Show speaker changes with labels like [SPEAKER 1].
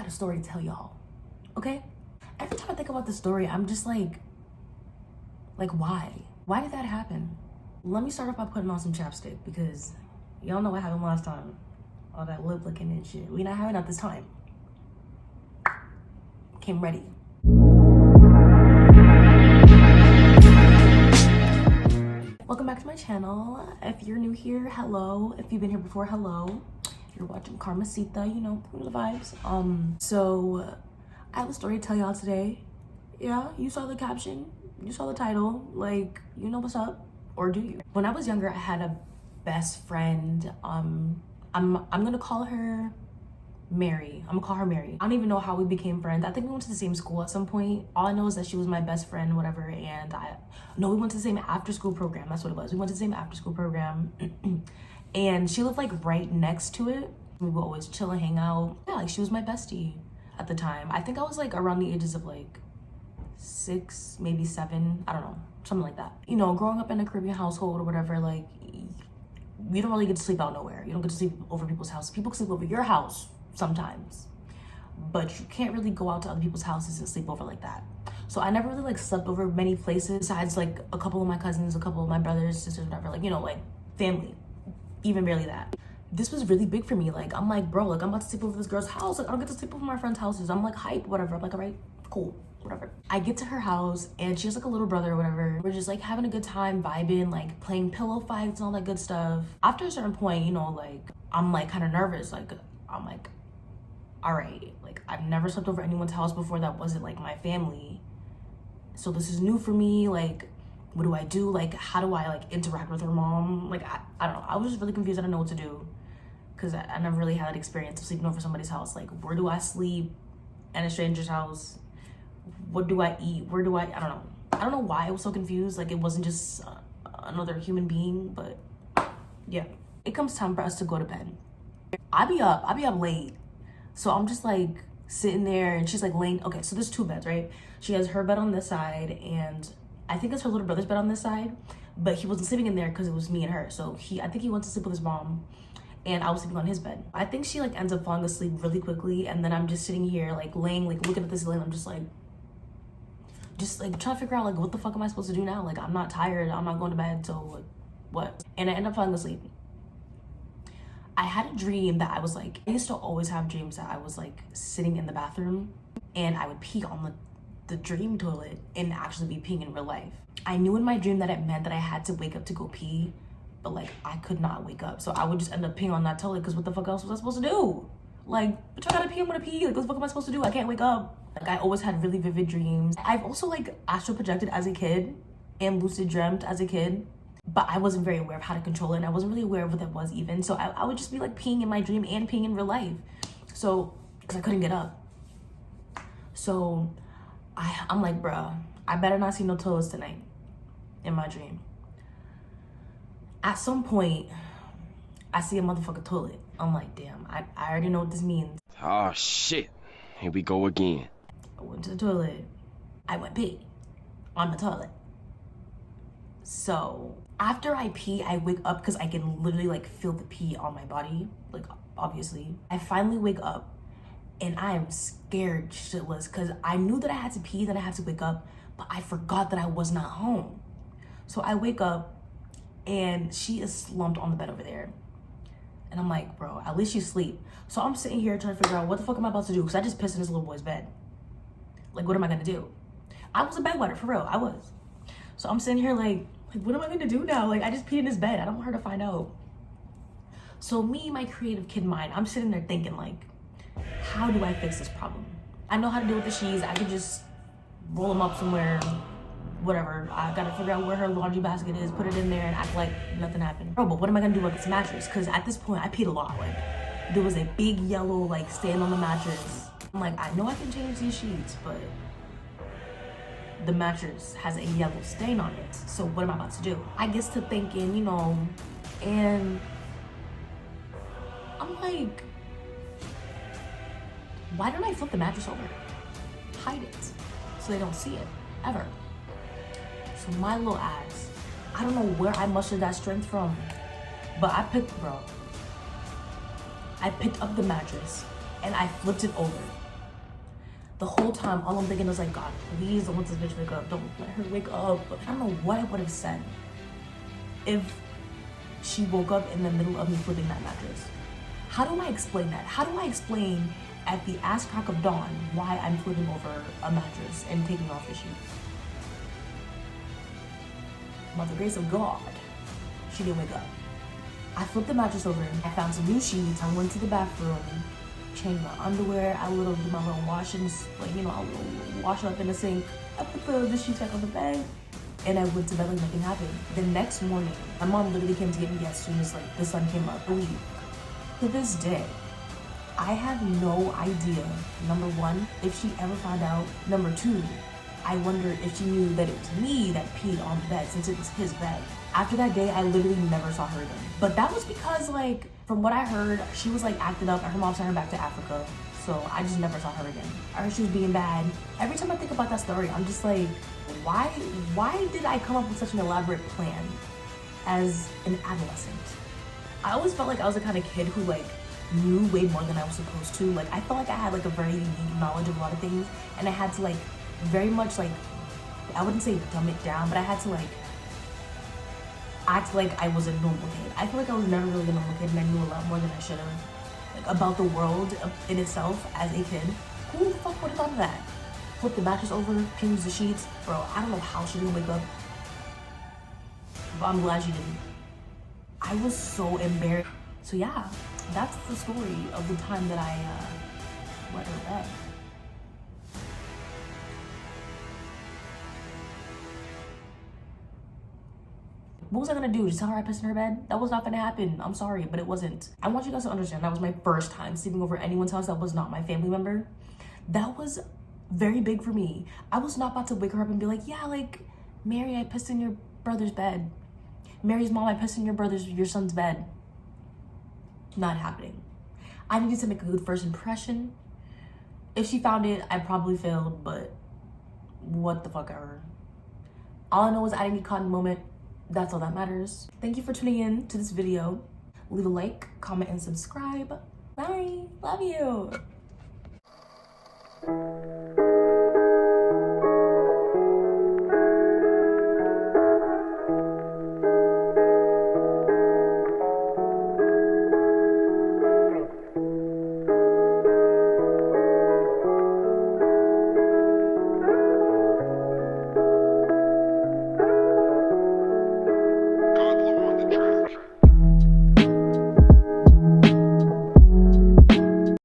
[SPEAKER 1] a story to tell y'all, okay? Every time I think about the story, I'm just like why? Why did that happen? Let me start off by putting on some chapstick because y'all know what happened last time. All that lip licking and shit. We not having that this time. Came ready. Welcome back to my channel. If you're new here, hello. If you've been here before, hello. If you're watching Karmasita, you know the vibes. So I have a story to tell y'all today. Yeah, you saw the caption, you saw the title, like, you know what's up, or do you? When I was younger, I had a best friend. I'm gonna call her Mary. I'm gonna call her Mary. I don't even know how we became friends. I think we went to the same school at some point. All I know is that she was my best friend, whatever. And we went to the same after school program. That's what it was. We went to the same after school program. And she lived like right next to it. We would always chill and hang out. Yeah, like she was my bestie at the time. I think I was like around the ages of like 6, maybe 7. I don't know, something like that. You know, growing up in a Caribbean household or whatever, like you don't really get to sleep out nowhere. You don't get to sleep over people's house. People can sleep over your house sometimes, but you can't really go out to other people's houses and sleep over like that. So I never really like slept over many places besides like a couple of my cousins, a couple of my brothers, sisters, whatever, like, you know, like family, even barely that. This was really big for me. Like, I'm like, bro, like I'm about to sleep over this girl's house. Like I don't get to sleep over my friends' houses. I'm like hype, whatever. I'm like, all right, cool, whatever. I get to her house and she has like a little brother or whatever. We're just like having a good time, vibing, like playing pillow fights and all that good stuff. After a certain point, you know, like I'm like kind of nervous. Like I'm like, all right, like I've never slept over anyone's house before that wasn't like my family. So this is new for me. Like, what do I do? Like, how do I like interact with her mom? Like, I don't know. I was just really confused. I didn't know what to do because I never really had that experience of sleeping over somebody's house. Like, where do I sleep in a stranger's house? What do I eat? Where do I don't know. I don't know why I was so confused. Like, it wasn't just another human being, but yeah. It comes time for us to go to bed. I be up late. So I'm just like sitting there and she's like laying, okay, so there's 2 beds, right? She has her bed on this side and I think it's her little brother's bed on this side, but he wasn't sleeping in there because it was me and her. So I think he went to sleep with his mom and I was sleeping on his bed. I think she like ends up falling asleep really quickly and then I'm just sitting here like laying, like looking at this ceiling. I'm just like trying to figure out like what the fuck am I supposed to do now? Like I'm not tired, I'm not going to bed, so what? And I end up falling asleep. I had a dream that I was like, I used to always have dreams that I was like sitting in the bathroom and I would pee on the dream toilet and actually be peeing in real life. I knew in my dream that it meant that I had to wake up to go pee, but like I could not wake up. So I would just end up peeing on that toilet because what the fuck else was I supposed to do? Like, bitch, I gotta pee, I'm gonna pee. Like, what the fuck am I supposed to do? I can't wake up. Like, I always had really vivid dreams. I've also like astral projected as a kid and lucid dreamt as a kid. But I wasn't very aware of how to control it and I wasn't really aware of what that was even. So I would just be like peeing in my dream and peeing in real life. So, because I couldn't get up. So I'm like, bruh, I better not see no toilets tonight in my dream. At some point, I see a motherfucking toilet. I'm like, damn, I already know what this means.
[SPEAKER 2] Oh shit, here we go again.
[SPEAKER 1] I went to the toilet. I went pee on the toilet. So after I pee, I wake up because I can literally like feel the pee on my body, like obviously. I finally wake up and I am scared shitless because I knew that I had to pee, that I had to wake up, but I forgot that I was not home. So I wake up and she is slumped on the bed over there. And I'm like, bro, at least she's asleep. So I'm sitting here trying to figure out what the fuck am I about to do because I just pissed in this little boy's bed. Like, what am I gonna do? I was a bedwetter, for real, I was. So I'm sitting here like, what am I gonna do now? Like, I just peed in his bed. I don't want her to find out. So me, my creative kid mind, I'm sitting there thinking like, how do I fix this problem? I know how to deal with the sheets. I could just roll them up somewhere, whatever. I gotta figure out where her laundry basket is, put it in there and act like nothing happened. Bro, but what am I gonna do with this mattress? Because at this point, I peed a lot. Like, there was a big yellow like stain on the mattress. I'm like, I know I can change these sheets, but the mattress has a yellow stain on it. So what am I about to do? I get to thinking, you know, and I'm like, why don't I flip the mattress over? Hide it so they don't see it, ever. So my little ass, I don't know where I mustered that strength from, but I picked up the mattress and I flipped it over. The whole time, all I'm thinking is like, God, please don't let this bitch wake up. Don't let her wake up. I don't know what I would have said if she woke up in the middle of me flipping that mattress. How do I explain that? How do I explain at the ass crack of dawn why I'm flipping over a mattress and taking off the sheet? By the grace of God, she didn't wake up. I flipped the mattress over, I found some new sheets, I went to the bathroom, changed my underwear, I did my little washings, like, you know, I will wash up in the sink. I put the sheets back on the bed, and I went to bed like nothing happened. The next morning, my mom literally came to get me as soon as like the sun came up. To this day, I have no idea, number one, if she ever found out. Number two, I wonder if she knew that it was me that peed on the bed since it was his bed. After that day, I literally never saw her again. But that was because, like, from what I heard, she was like acting up and her mom sent her back to Africa. So I just never saw her again. I heard she was being bad. Every time I think about that story, I'm just like, why did I come up with such an elaborate plan as an adolescent? I always felt like I was the kind of kid who like knew way more than I was supposed to. Like I felt like I had like a very unique knowledge of a lot of things, and I had to like very much like, I wouldn't say dumb it down, but I had to like act like I was a normal kid. I feel like I was never really a normal kid, and I knew a lot more than I should have, like about the world in itself as a kid. Who the fuck would have thought of that? Flip the mattress over, change the sheets. Bro, I don't know how she didn't wake up, but I'm glad she didn't. I was so embarrassed. So yeah, that's the story of the time that I wet her bed. What was I gonna do? Just tell her I pissed in her bed? That was not gonna happen. I'm sorry, but it wasn't. I want you guys to understand that was my first time sleeping over anyone's house that was not my family member. That was very big for me. I was not about to wake her up and be like, yeah, like, Mary, I pissed in your brother's bed. Mary's mom, I pissed in your son's bed. Not happening. I needed to make a good first impression. If she found it, I probably failed, but what the fuck ever. All I know is I didn't get caught in the moment. That's all that matters. Thank you for tuning in to this video. Leave a like, comment, and subscribe. Bye. Love you.